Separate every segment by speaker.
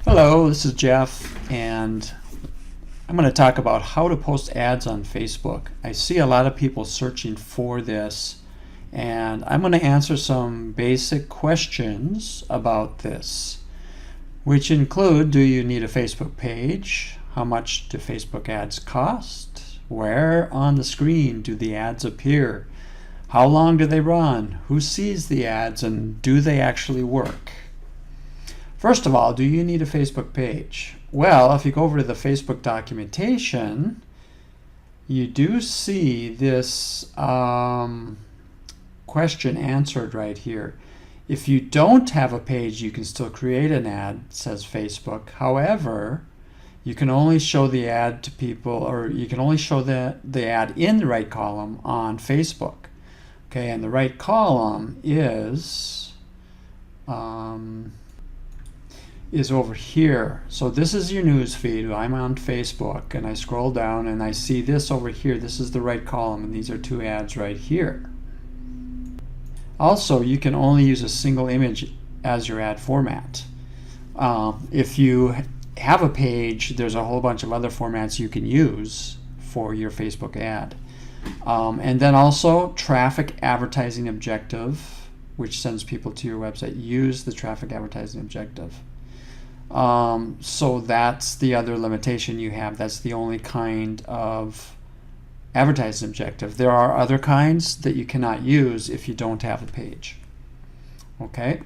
Speaker 1: Hello, this is Jeff, and I'm going to talk about how to post ads on Facebook. I see a lot of people searching for this, and I'm going to answer some basic questions about this, which include: do you need a Facebook page? How much do Facebook ads cost? Where on the screen do the ads appear? How long do they run? Who sees the ads, and do they actually work? First of all, do you need a Facebook page? Well, if you go over to the Facebook documentation, you do see this question answered right here. If you don't have a page, you can still create an ad, says Facebook. However, you can only show the ad to people, or you can only show the ad in the right column on Facebook. Okay, and the right column is over here. So this is your news feed. I'm on Facebook, and I scroll down and I see this over here. This is the right column, and these are two ads right here. Also, you can only use a single image as your ad format. If you have a page, there's a whole bunch of other formats you can use for your Facebook ad. And then also traffic advertising objective, which sends people to your website. Use the traffic advertising objective. So that's the other limitation you have. That's the only kind of advertising objective. There are other kinds that you cannot use if you don't have a page. Okay,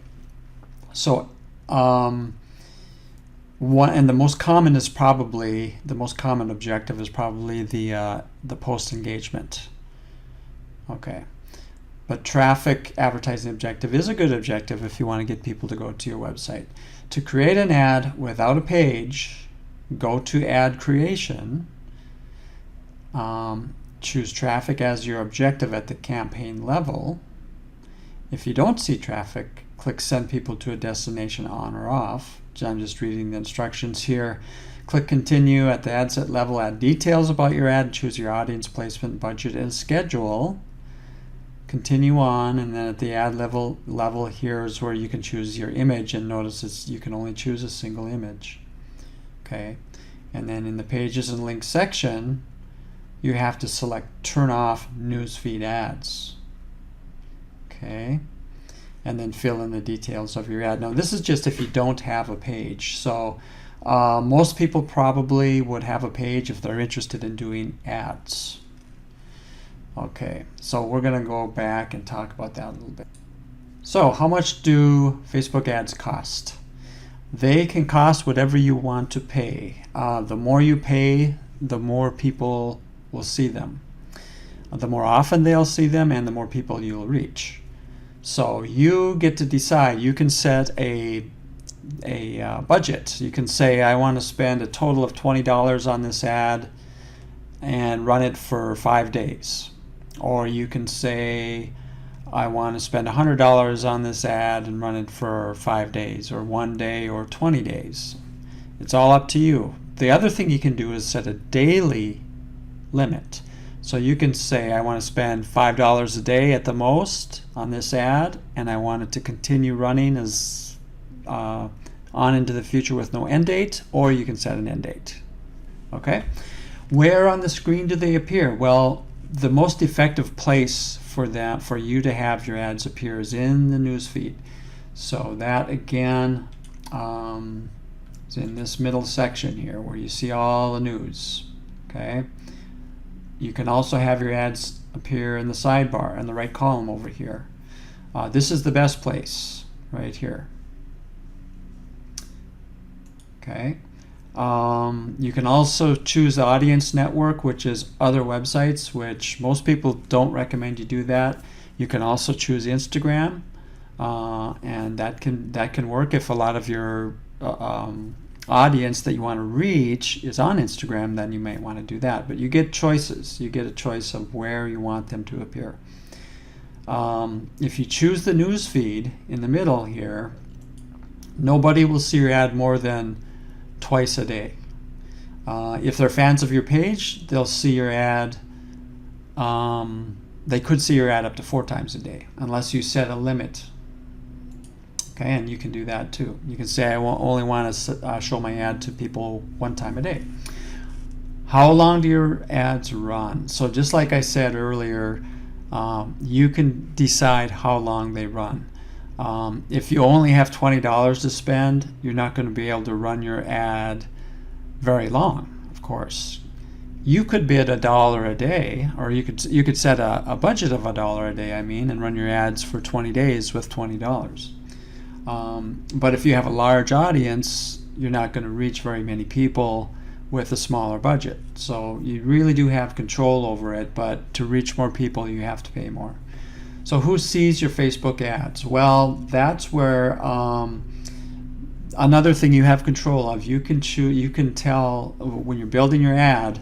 Speaker 1: so one, and the most common objective is probably the post engagement. Okay, but traffic advertising objective is a good objective if you want to get people to go to your website. To create an ad without a page, go to Ad Creation, choose traffic as your objective at the campaign level. If you don't see traffic, click Send People to a Destination on or off. I'm just reading the instructions here. Click Continue at the ad set level. Add details about your ad, choose your audience, placement, budget, and schedule. Continue on, and then at the ad level here is where you can choose your image, and notice you can only choose a single image. Okay, and then in the pages and links section, you have to select turn off newsfeed ads. Okay, and then fill in the details of your ad. Now this is just if you don't have a page. So most people probably would have a page if they're interested in doing ads. Okay, so we're going to go back and talk about that a little bit. So how much do Facebook ads cost? They can cost whatever you want to pay. The more you pay, the more people will see them. The more often they'll see them, and the more people you'll reach. So you get to decide. You can set a budget. You can say, I want to spend a total of $20 on this ad and run it for 5 days. Or you can say, I want to spend $100 on this ad and run it for 5 days, or 1 day, or 20 days. It's all up to you. The other thing you can do is set a daily limit. So you can say, I want to spend $5 a day at the most on this ad, and I want it to continue running as on into the future with no end date, or you can set an end date. Okay? Where on the screen do they appear? Well, the most effective place for you to have your ads appear is in the newsfeed. So that again is in this middle section here where you see all the news. Okay. You can also have your ads appear in the sidebar in the right column over here. This is the best place right here. Okay. You can also choose the audience network, which is other websites, which most people don't recommend you do that. You can also choose Instagram, and that can work if a lot of your audience that you want to reach is on Instagram. Then you might want to do that. But you get choices. You get a choice of where you want them to appear. If you choose the news feed in the middle here, nobody will see your ad more than twice a day. If they're fans of your page, they'll see your ad. They could see your ad up to 4 times a day, unless you set a limit. Okay, and you can do that too. You can say, I only want to show my ad to people one time a day. How long do your ads run? So just like I said earlier, you can decide how long they run. If you only have $20 to spend, you're not going to be able to run your ad very long, of course. You could bid $1 a day, or you could set a budget of $1 a day, and run your ads for 20 days with $20. But if you have a large audience, you're not going to reach very many people with a smaller budget. So you really do have control over it, but to reach more people, you have to pay more. So who sees your Facebook ads? Well, that's where another thing you have control of. You can tell when you're building your ad,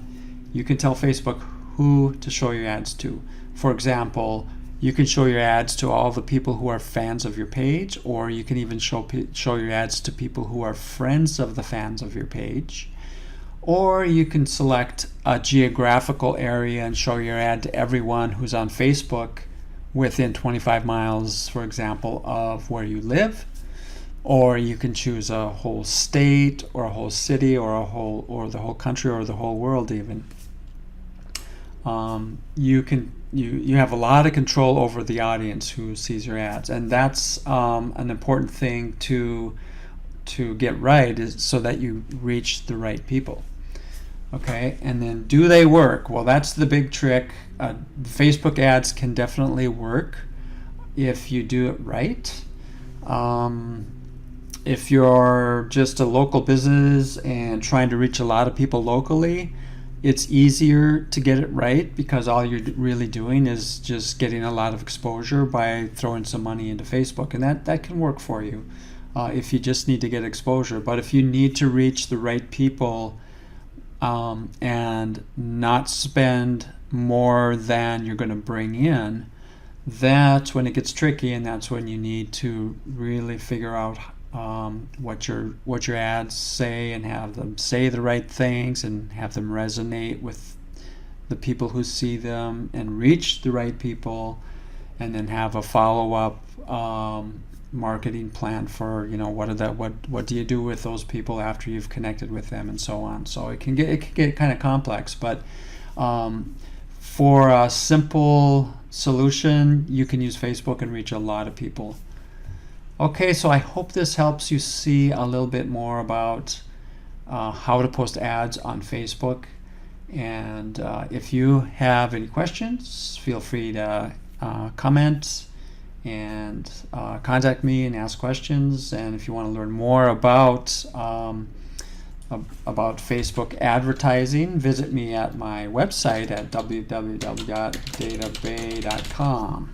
Speaker 1: you can tell Facebook who to show your ads to. For example, you can show your ads to all the people who are fans of your page, or you can even show your ads to people who are friends of the fans of your page. Or you can select a geographical area and show your ad to everyone who's on Facebook within 25 miles, for example, of where you live. Or you can choose a whole state or a whole city or the whole country or the whole world even. You have a lot of control over the audience who sees your ads, and that's an important thing to get right, is so that you reach the right people. Okay, and then do they work? Well, that's the big trick. Facebook ads can definitely work if you do it right. If you're just a local business and trying to reach a lot of people locally, it's easier to get it right, because all you're really doing is just getting a lot of exposure by throwing some money into Facebook, and that can work for you if you just need to get exposure. But if you need to reach the right people and not spend more than you're going to bring in, that's when it gets tricky, and that's when you need to really figure out what your ads say, and have them say the right things, and have them resonate with the people who see them, and reach the right people, and then have a follow-up marketing plan for what do you do with those people after you've connected with them, and so on. So it can get kind of complex, but for a simple solution, you can use Facebook and reach a lot of people. Okay, so I hope this helps you see a little bit more about how to post ads on Facebook. And if you have any questions, feel free to comment and contact me and ask questions. And if you want to learn more about Facebook advertising, visit me at my website at www.databay.com.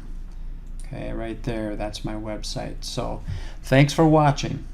Speaker 1: Okay, right there, that's my website. So thanks for watching.